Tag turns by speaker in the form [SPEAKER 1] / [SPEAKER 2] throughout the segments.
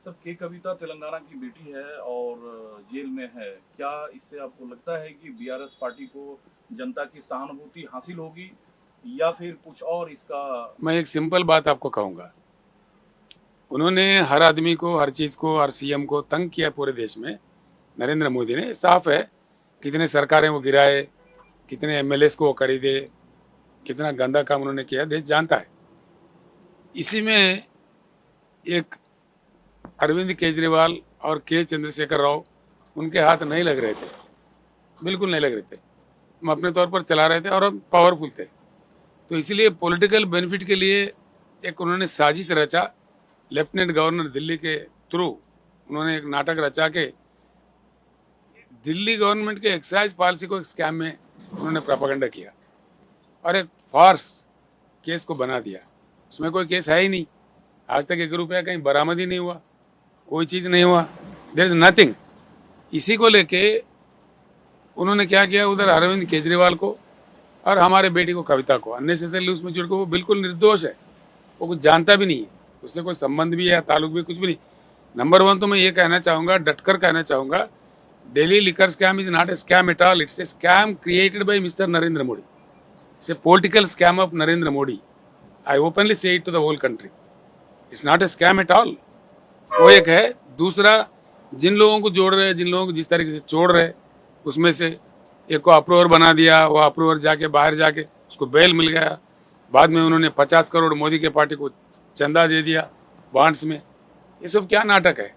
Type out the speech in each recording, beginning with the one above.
[SPEAKER 1] सब के कविता तेलंगाना की बेटी है और जेल में है। क्या इससे आपको लगता है कि बीआरएस पार्टी को जनता की सहानुभूति हासिल होगी या फिर कुछ और इसका?
[SPEAKER 2] मैं एक सिंपल बात आपको कहूंगा। उन्होंने हर आदमी को, हर चीज को, हर सीएम को तंग किया पूरे देश में। नरेंद्र मोदी ने, साफ है, कितने सरकारें वो गिराए, कितने एमएलएस को वो खरीदे, कितना गंदा काम उन्होंने किया, देश जानता है। इसी में एक अरविंद केजरीवाल और के चंद्रशेखर राव, उनके हाथ नहीं लग रहे थे, बिल्कुल नहीं लग रहे थे। हम अपने तौर पर चला रहे थे और हम पावरफुल थे, तो इसलिए पॉलिटिकल बेनिफिट के लिए एक उन्होंने साजिश रचा। लेफ्टिनेंट गवर्नर दिल्ली के थ्रू उन्होंने एक नाटक रचा के दिल्ली गवर्नमेंट के एक्साइज पॉलिसी को एक स्कैम में उन्होंने प्रोपेगेंडा किया और एक फार्स केस को बना दिया। उसमें कोई केस है ही नहीं। आज तक 1 रुपया कहीं बरामद ही नहीं हुआ, कोई चीज़ नहीं हुआ, देयर इज नथिंग। इसी को लेके उन्होंने क्या किया, उधर अरविंद केजरीवाल को और हमारे बेटी को कविता को अननेसेसरली उसमें जुड़ के, वो बिल्कुल निर्दोष है, वो कुछ जानता भी नहीं है, उससे कोई संबंध भी है, ताल्लुक भी, कुछ भी नहीं। नंबर 1 तो मैं ये कहना चाहूँगा, डटकर कहना चाहूँगा, Delhi liquor scam is not a scam at all. It's a scam created by Mr. Narendra Modi. It's a political scam of Narendra Modi. I openly say it to the whole country. It's not a scam at all. वो एक है। दूसरा, जिन लोगों को जोड़ रहे हैं, जिन लोगों को जिस तरीके से छोड़ रहे, उसमें से एक को अप्रूवर बना दिया, वो अप्रूवर जाके बाहर जाके उसको बेल मिल गया। बाद में उन्होंने 50 करोड़ मोदी के पार्टी को चंदा दे दिया बॉन्ड्स में। ये सब क्या नाटक है,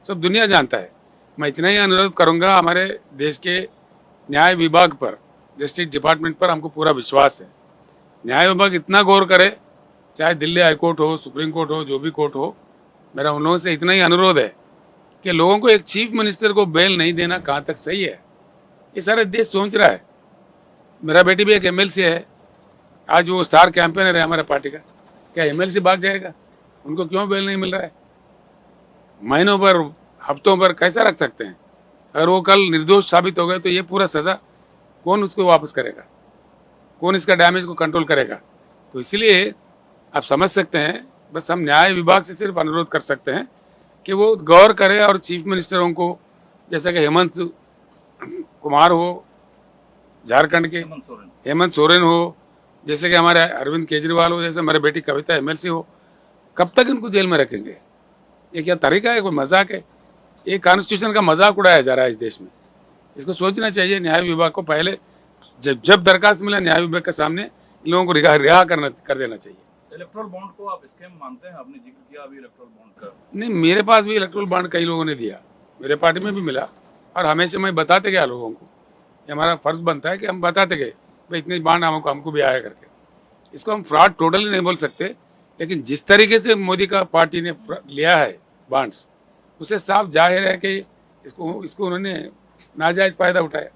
[SPEAKER 2] सब दुनिया जानता है। मैं इतना ही अनुरोध करूंगा, हमारे देश के न्याय विभाग पर, जस्टिस डिपार्टमेंट पर हमको पूरा विश्वास है। न्याय विभाग इतना गौर करे, चाहे दिल्ली हाईकोर्ट हो, सुप्रीम कोर्ट हो, जो भी कोर्ट हो, मेरा उन लोगों से इतना ही अनुरोध है कि लोगों को एक चीफ मिनिस्टर को बेल नहीं देना कहाँ तक सही है, ये सारा देश सोच रहा है। मेरा बेटी भी एक एमएलसी है, आज वो स्टार कैंपेनर है हमारे पार्टी का। क्या एमएलसी भाग जाएगा? उनको क्यों बेल नहीं मिल रहा है? महीनों पर, हफ्तों पर कैसा रख सकते हैं? अगर वो कल निर्दोष साबित हो गए तो ये पूरा सजा कौन उसको वापस करेगा? कौन इसका डैमेज को कंट्रोल करेगा? तो इसलिए आप समझ सकते हैं, बस हम न्याय विभाग से सिर्फ अनुरोध कर सकते हैं कि वो गौर करे और चीफ मिनिस्टरों को, जैसा कि हेमंत कुमार हो झारखंड के, हेमंत सोरेन हो, जैसे कि हमारे अरविंद केजरीवाल हो, जैसे हमारे बेटी कविता एमएलसी हो, कब तक इनको जेल में रखेंगे? ये क्या तरीका है? कोई मजाक है? ये कॉन्स्टिट्यूशन का मजाक उड़ाया जा रहा है इस देश में। इसको सोचना चाहिए न्याय विभाग को। पहले जब दरखास्त मिला न्याय विभाग के सामने, इन लोगों को रिहा कर देना चाहिए।
[SPEAKER 1] इलेक्ट्रल बॉन्ड को आप स्कैम मानते हैं? आपने जिक्र किया अभी इलेक्ट्रल बॉन्ड का।
[SPEAKER 2] नहीं, मेरे पास भी इलेक्ट्रल बॉन्ड कई लोगों ने दिया, मेरे पार्टी में भी मिला, और हमेशा मैं बताते गया लोगों को। ये हमारा फर्ज बनता है कि हम बताते गए भाई इतने बॉन्ड हमको भी आया करके। इसको हम फ्रॉड टोटली नहीं बोल सकते, लेकिन जिस तरीके से मोदी का पार्टी ने लिया है बॉन्ड्स, उससे साफ जाहिर है कि इसको उन्होंने नाजायज फायदा उठाया।